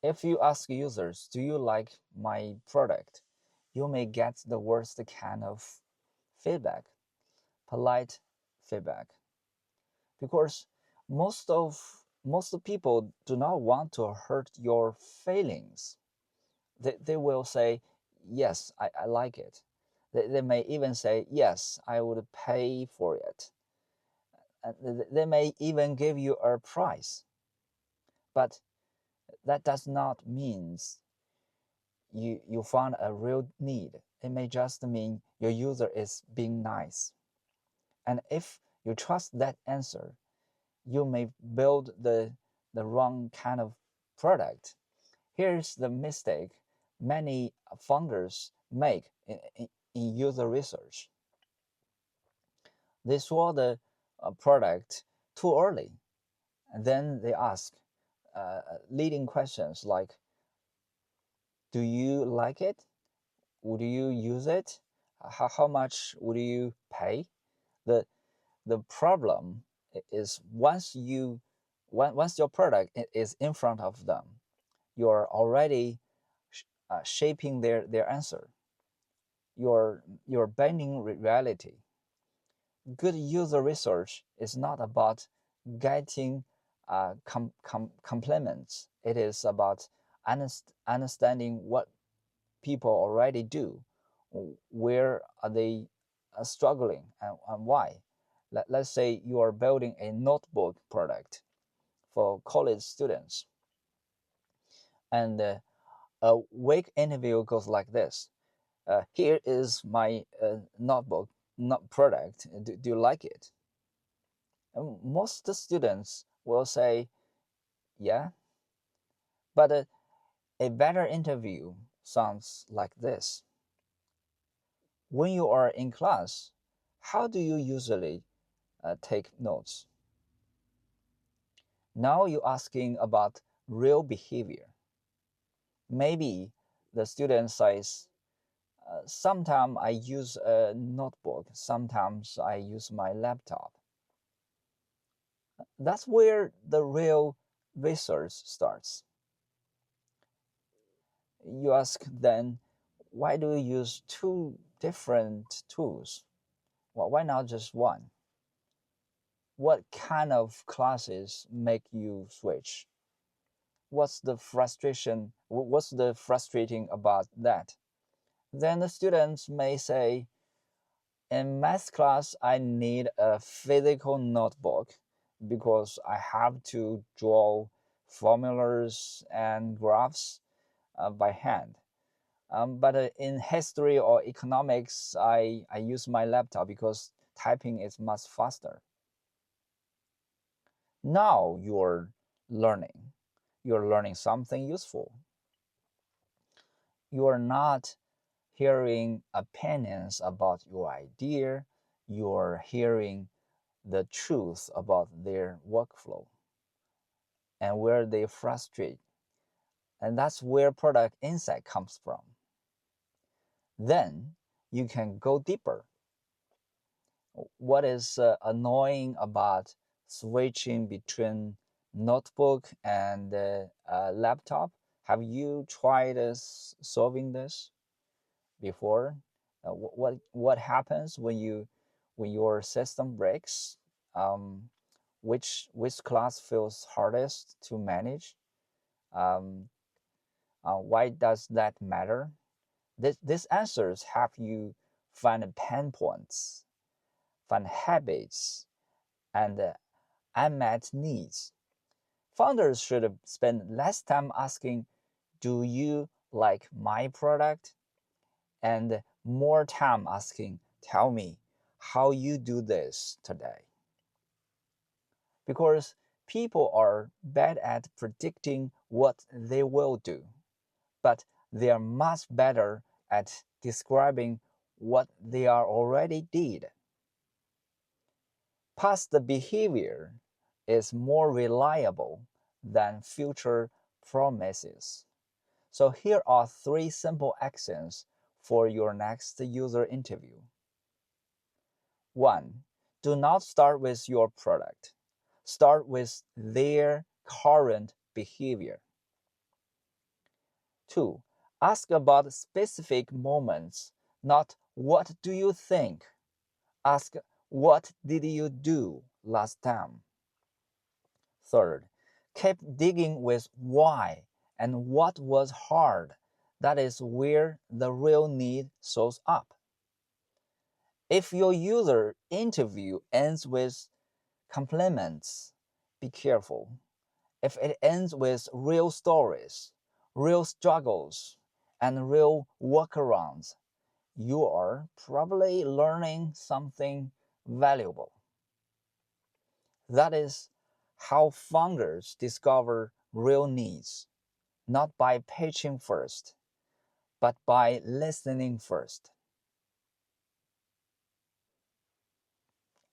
If you ask users, do you like my product? You may get the worst kind of feedback, polite feedback, because most people do not want to hurt your feelings. They will say, yes, I like it. They may even say, yes, I would pay for it. And they may even give you a price. But that does not mean you found a real need. It may just mean your user is being nice. And if you trust that answer, you may build the wrong kind of product. Here's the mistake many founders make in user research. They saw the product too early, and then they ask leading questions like, do you like it? Would you use it? How much would you pay? The the problem is once your product is in front of them, you're already shaping their answer. You're bending reality. Good user research is not about getting compliments. It is about understanding what people already do, where are they struggling, and why. Let's say you are building a notebook product for college students, and a weak interview goes like this. Here is my notebook not product. Do you like it? And most students will say, yeah, but a better interview sounds like this. When you are in class, how do you usually take notes? Now you're asking about real behavior. Maybe the student says, sometimes I use a notebook, sometimes I use my laptop. That's where the real research starts. You ask then, why do you use two different tools? Well, why not just one? What kind of classes make you switch? What's the frustrating about that? Then the students may say, in math class I need a physical notebook because I have to draw formulas and graphs by hand. But in history or economics, I use my laptop because typing is much faster. Now learning. You're learning something useful. You are not hearing opinions about your idea. You're hearing the truth about their workflow and where they frustrate. And that's where product insight comes from. Then you can go deeper. What is annoying about switching between notebook and laptop? Have you tried solving this before? What happens when your system breaks? Um, which class feels hardest to manage? Um, why does that matter? These answers help you find pain points, find habits, and unmet needs. Founders should spend less time asking, do you like my product? And more time asking, tell me how you do this today. Because people are bad at predicting what they will do, but they are much better at describing what they are already did. Past behavior is more reliable than future promises. So here are three simple actions for your next user interview. 1. Do not start with your product. Start with their current behavior. 2. Ask about specific moments, not what do you think. Ask what did you do last time. Third, keep digging with why and what was hard. That is where the real need shows up. If your user interview ends with compliments, be careful. If it ends with real stories, real struggles, and real workarounds, you are probably learning something valuable. That is how founders discover real needs, not by pitching first, but by listening first.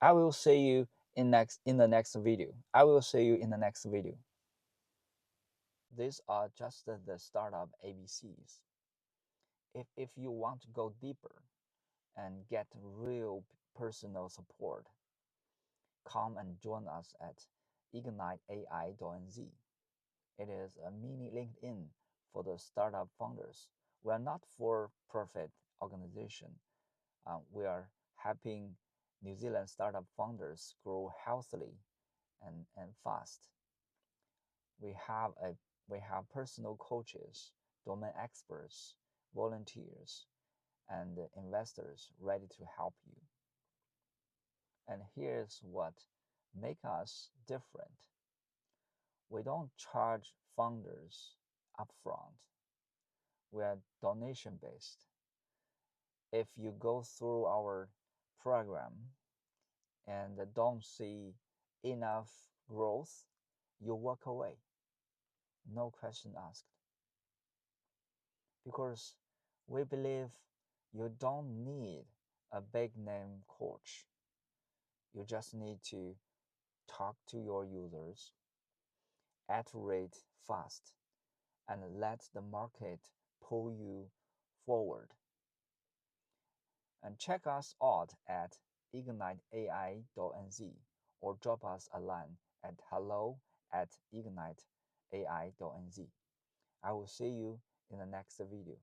I will see you in the next video. I will see you in the next video. These are just the startup ABCs. If you want to go deeper and get real personal support, come and join us at igniteai.nz. It is a mini LinkedIn for the startup founders. We are not for profit organization. We are helping New Zealand startup founders grow healthily and fast. We have a we have personal coaches, domain experts, volunteers, and investors ready to help you. And here's what makes us different. We don't charge founders upfront. We are donation based. If you go through our program and don't see enough growth, you walk away. No question asked. Because we believe you don't need a big name coach. You just need to talk to your users, iterate fast, and let the market pull you forward. And check us out at igniteai.nz or drop us a line at hello@igniteai.nz. I will see you in the next video.